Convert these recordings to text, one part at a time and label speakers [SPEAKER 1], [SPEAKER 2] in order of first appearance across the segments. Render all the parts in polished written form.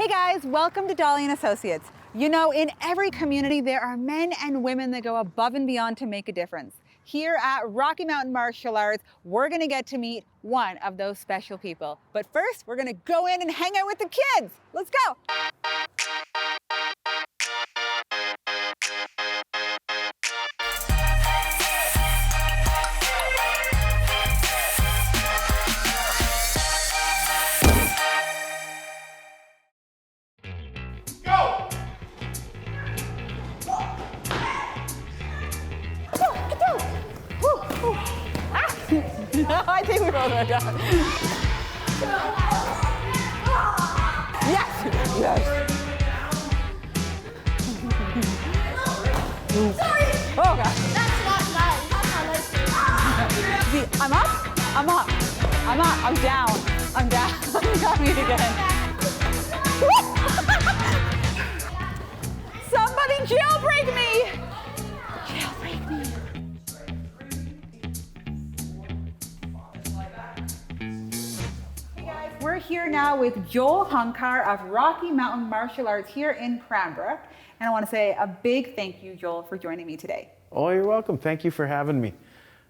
[SPEAKER 1] Hey guys, welcome to Dolly and Associates. You know, in every community there are men and women that go above and beyond to make a difference. Here at Rocky Mountain Martial Arts, we're gonna get to meet one of those special people. But first, we're gonna go in and hang out with the kids. Let's go. No, I think we both are done. Yes! Yes!
[SPEAKER 2] Sorry!
[SPEAKER 1] Oh, God.
[SPEAKER 2] That's not nice. That's not nice.
[SPEAKER 1] See, I'm up, I'm up, I'm up, I'm down, I'm down. I'm coming again. Somebody jailbreak me! Jailbreak me. We're here now with Joel Huncar of Rocky Mountain Martial Arts here in Cranbrook. And I want to say a big thank you, Joel, for joining me today.
[SPEAKER 3] Oh, you're welcome. Thank you for having me.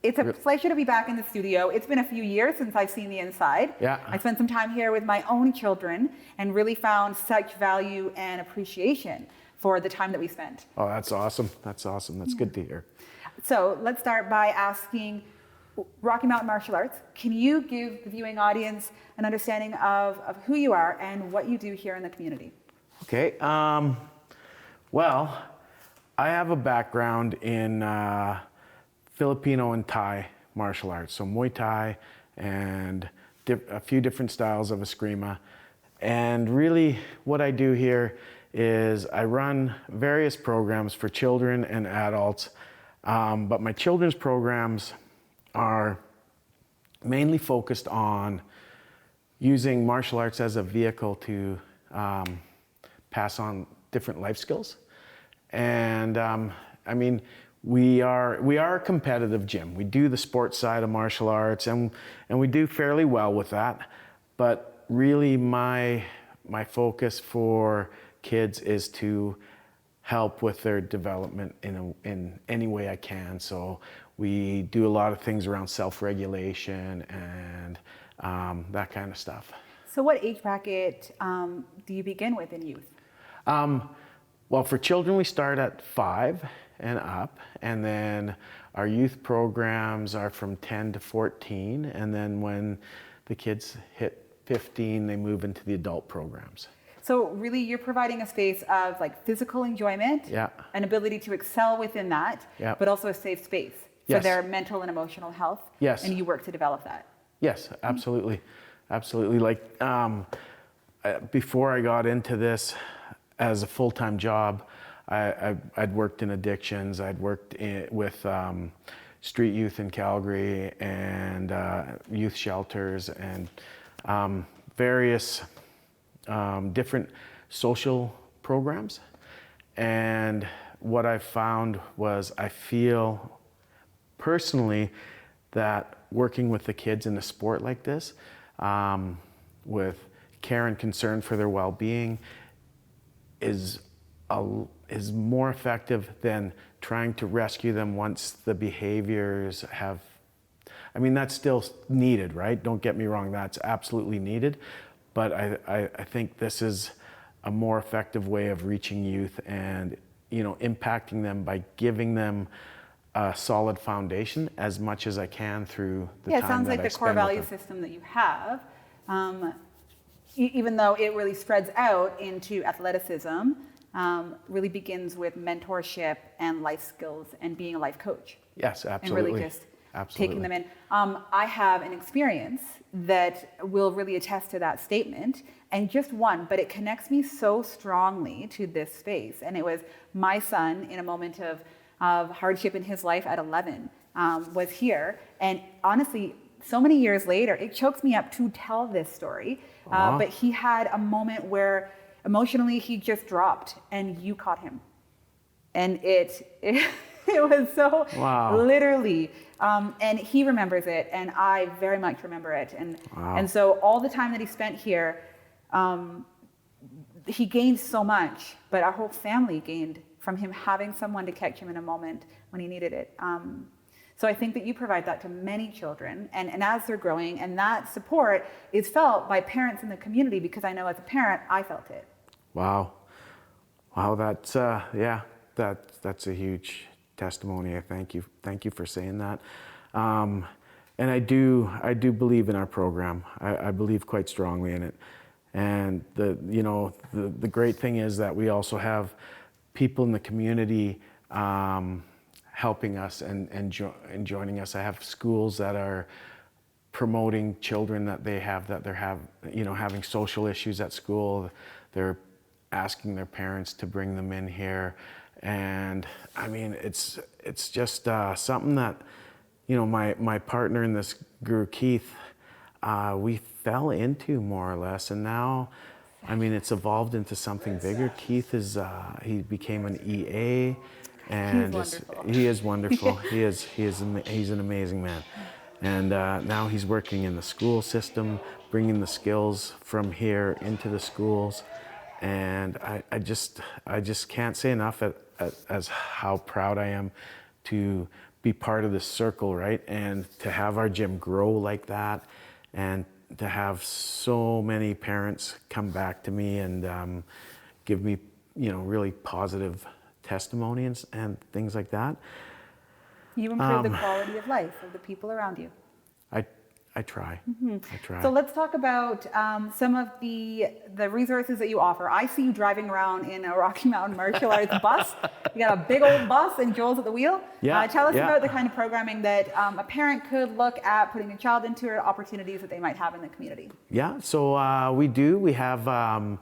[SPEAKER 1] It's a pleasure to be back in the studio. It's been a few years since I've seen the inside.
[SPEAKER 3] Yeah.
[SPEAKER 1] I spent some time here with my own children and really found such value and appreciation for the time that we spent.
[SPEAKER 3] Oh, that's awesome. That's awesome. That's good to hear.
[SPEAKER 1] So let's start by asking Rocky Mountain Martial Arts, can you give the viewing audience an understanding of who you are and what you do here in the community?
[SPEAKER 3] Okay. Well, I have a background in Filipino and Thai martial arts. So Muay Thai and a few different styles of Eskrima. And really what I do here is I run various programs for children and adults. But my children's programs are mainly focused on using martial arts as a vehicle to pass on different life skills. And I mean, we are a competitive gym. We do the sports side of martial arts and we do fairly well with that. But really my focus for kids is to help with their development in any way I can. So we do a lot of things around self-regulation and that kind of stuff.
[SPEAKER 1] So what age bracket do you begin with in youth?
[SPEAKER 3] Well, for children, we start at 5 and up, and then our youth programs are from 10 to 14, and then when the kids hit 15, they move into the adult programs.
[SPEAKER 1] So really you're providing a space of like physical enjoyment,
[SPEAKER 3] Yeah.
[SPEAKER 1] an ability to excel within that,
[SPEAKER 3] Yeah.
[SPEAKER 1] but also a safe space for
[SPEAKER 3] Yes.
[SPEAKER 1] their mental and emotional health.
[SPEAKER 3] Yes.
[SPEAKER 1] And you work to develop that.
[SPEAKER 3] Yes, absolutely. Absolutely. Like before I got into this as a full-time job, I'd worked in addictions. I'd worked with street youth in Calgary and youth shelters and various different social programs. And what I found was I feel personally that working with the kids in a sport like this, with care and concern for their well-being, is more effective than trying to rescue them once the behaviors have. I mean, that's still needed, right? Don't get me wrong, that's absolutely needed. But I think this is a more effective way of reaching youth and, you know, impacting them by giving them a solid foundation as much as I can through the time that I spend with them.
[SPEAKER 1] Yeah, it sounds like the core value system that you have, even though it really spreads out into athleticism, really begins with mentorship and life skills and being a life coach.
[SPEAKER 3] Yes, absolutely.
[SPEAKER 1] And really just taking them in. I have an experience that will really attest to that statement, and just one, but it connects me so strongly to this space. And it was my son in a moment of hardship in his life at 11 was here. And honestly, so many years later, it chokes me up to tell this story. But he had a moment where emotionally he just dropped and you caught him. And it was so literally, and he remembers it and I very much remember it. And so all the time that he spent here, he gained so much, but our whole family gained from him having someone to catch him in a moment when he needed it. So I think that you provide that to many children, and as they're growing, and that support is felt by parents in the community, because I know as a parent, I felt it.
[SPEAKER 3] Wow, that's that's a huge testimony. I thank you for saying that. And I do believe in our program. I believe quite strongly in it. And the great thing is that we also have people in the community helping us and joining us. I have schools that are promoting children that they're having social issues at school. They're asking their parents to bring them in here, and I mean it's just something that my partner in this, Guro Keith, we fell into more or less, and now I mean it's evolved into something bigger. Keith is he became an EA. And he is wonderful. He's an amazing man, and now he's working in the school system, bringing the skills from here into the schools, and I just can't say enough as how proud I am to be part of this circle, right? And to have our gym grow like that, and to have so many parents come back to me and give me really positive testimonies and things like that.
[SPEAKER 1] You improve the quality of life of the people around you.
[SPEAKER 3] I try. I try.
[SPEAKER 1] So let's talk about some of the resources that you offer. I see you driving around in a Rocky Mountain Martial Arts bus. You got a big old bus and Joel's at the wheel.
[SPEAKER 3] Yeah.
[SPEAKER 1] Tell us about the kind of programming that a parent could look at putting a child into, or opportunities that they might have in the community.
[SPEAKER 3] Yeah. So we do. We have our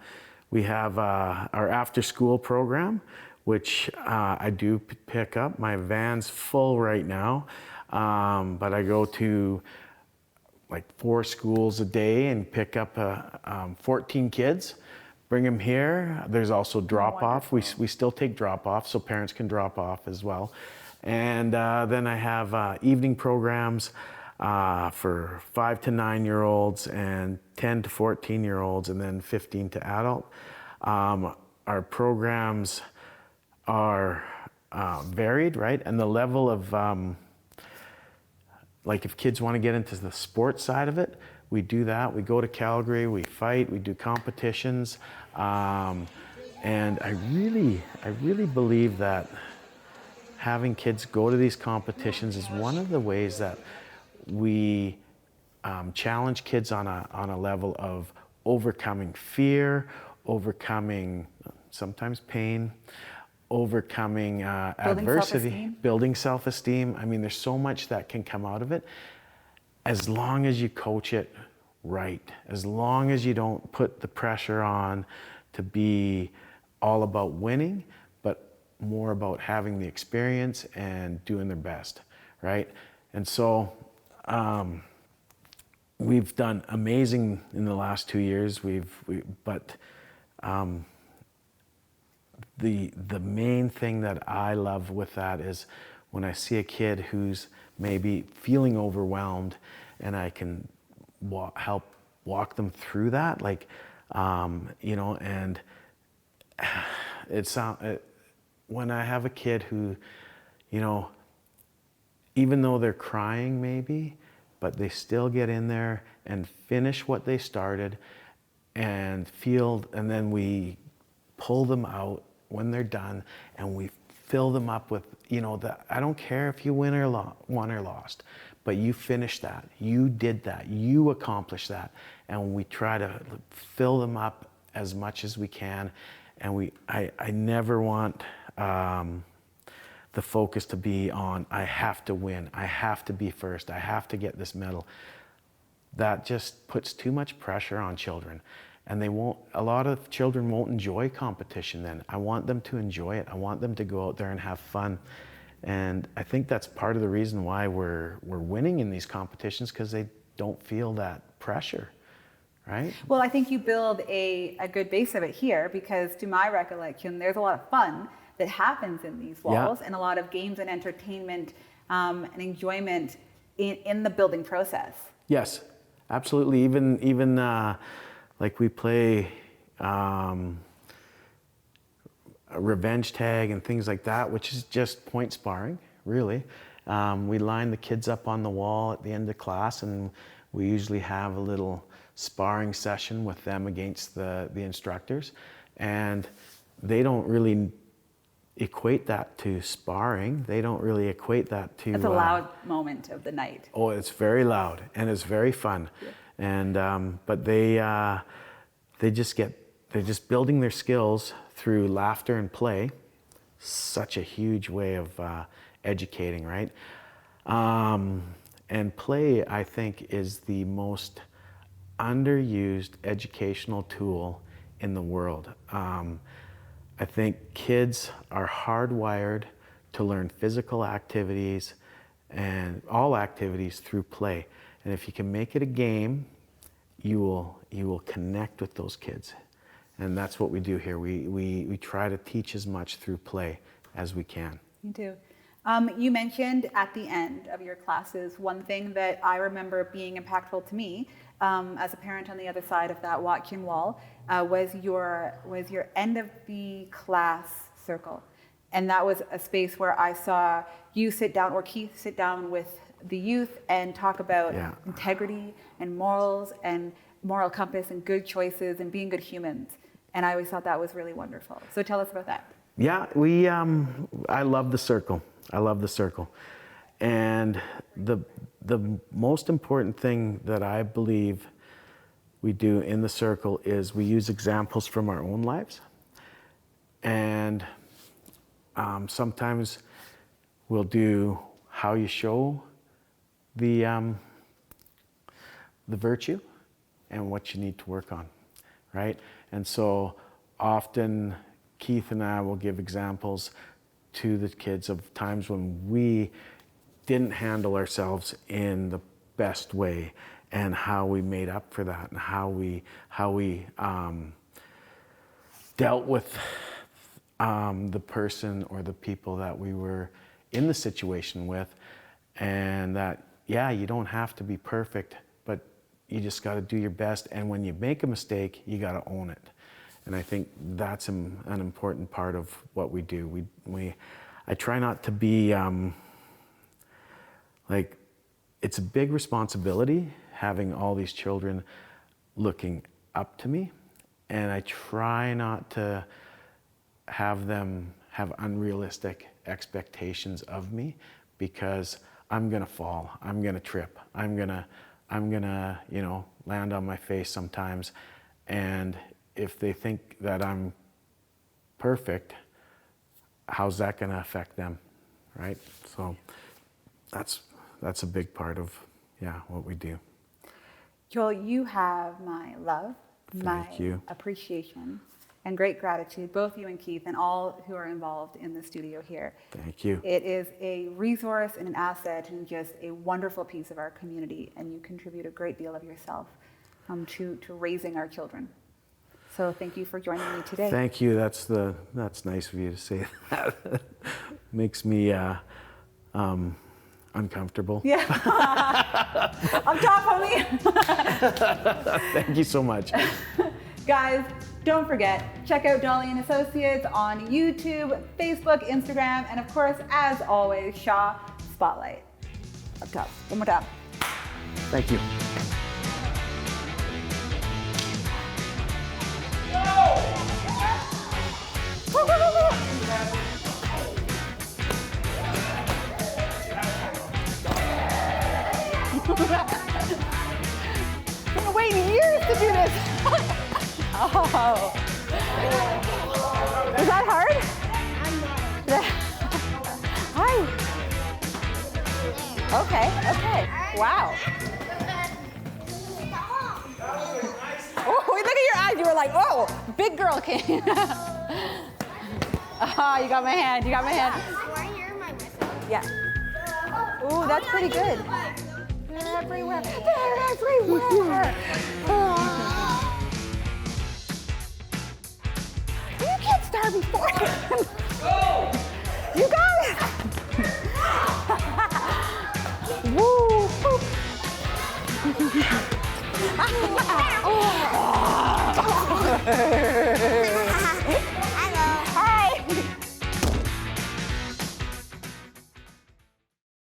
[SPEAKER 3] after school program, which I do pick up. My van's full right now, but I go to like 4 schools a day and pick up 14 kids, bring them here. There's also drop off. We still take drop off, so parents can drop off as well. And then I have evening programs for 5 to 9-year-olds and 10 to 14-year-olds, and then 15 to adult. Our programs are varied, right? And the level of like if kids want to get into the sports side of it, we do that. We go to Calgary, we fight, we do competitions, and I really believe that having kids go to these competitions is one of the ways that we challenge kids on a level of overcoming fear, overcoming sometimes pain, overcoming adversity, building self-esteem. I mean, there's so much that can come out of it as long as you coach it right, as long as you don't put the pressure on to be all about winning, but more about having the experience and doing their best, right? And so we've done amazing in the last 2 years. But the main thing that I love with that is when I see a kid who's maybe feeling overwhelmed, and I can help walk them through that, like and when I have a kid who, even though they're crying maybe, but they still get in there and finish what they started and then we pull them out when they're done, and we fill them up with, I don't care if you won or lost, but you finished that, you did that, you accomplished that, and we try to fill them up as much as we can. And I never want the focus to be on, I have to win, I have to be first, I have to get this medal. That just puts too much pressure on children. And a lot of children won't enjoy competition then. I want them to enjoy it. I want them to go out there and have fun. And I think that's part of the reason why we're winning in these competitions, because they don't feel that pressure, right?
[SPEAKER 1] Well, I think you build a good base of it here, because to my recollection, there's a lot of fun that happens in these walls, and a lot of games and entertainment and enjoyment in the building process.
[SPEAKER 3] Yes, absolutely. Even like we play revenge tag and things like that, which is just point sparring, really. We line the kids up on the wall at the end of class, and we usually have a little sparring session with them against the instructors. And they don't really equate that to sparring. They don't really equate that to...
[SPEAKER 1] It's a loud moment of the night.
[SPEAKER 3] Oh, it's very loud and it's very fun. Yeah. And but they're just building their skills through laughter and play. Such a huge way of educating, right? And play, I think, is the most underused educational tool in the world. I think kids are hardwired to learn physical activities and all activities through play. And if you can make it a game, you will connect with those kids. And that's what we do here. We try to teach as much through play as we can.
[SPEAKER 1] Me too. You mentioned at the end of your classes, one thing that I remember being impactful to me as a parent on the other side of that watching wall was your end of the class circle. And that was a space where I saw you sit down, or Keith sit down with the youth and talk about integrity and morals and moral compass and good choices and being good humans. And I always thought that was really wonderful. So tell us about that.
[SPEAKER 3] Yeah, I love the circle. I love the circle. And the most important thing that I believe we do in the circle is we use examples from our own lives. And sometimes we'll do how you show the virtue and what you need to work on, right? And so often Keith and I will give examples to the kids of times when we didn't handle ourselves in the best way, and how we made up for that, and how we dealt with the person or the people that we were in the situation with. And that, yeah, you don't have to be perfect, but you just got to do your best. And when you make a mistake, you got to own it. And I think that's an important part of what we do. I try not to be like, it's a big responsibility having all these children looking up to me, and I try not to have them have unrealistic expectations of me, because I'm gonna fall, I'm gonna trip, I'm gonna land on my face sometimes. And if they think that I'm perfect, how's that gonna affect them, right? So that's a big part of what we do.
[SPEAKER 1] Joel, you have my love,
[SPEAKER 3] Thank you.
[SPEAKER 1] appreciation, and great gratitude, both you and Keith and all who are involved in the studio here.
[SPEAKER 3] Thank you.
[SPEAKER 1] It is a resource and an asset and just a wonderful piece of our community, and you contribute a great deal of yourself to raising our children. So thank you for joining me today.
[SPEAKER 3] Thank you. That's nice of you to say that. Makes me uncomfortable.
[SPEAKER 1] Yeah. Up top, homie.
[SPEAKER 3] Thank you so much.
[SPEAKER 1] Guys, don't forget, check out Dolly and Associates on YouTube, Facebook, Instagram, and of course, as always, Shaw Spotlight. Up top. One more time.
[SPEAKER 3] Thank you.
[SPEAKER 1] I've been waiting years to do this. Oh. Is that hard? Hi. Okay. Wow. Oh, look at your eyes. You were like, oh, big girl came. Oh, you got my hand. Yeah. Ooh, that's pretty good. They're everywhere. You can't start before him. You got it. Woo. Oh.
[SPEAKER 3] Bye.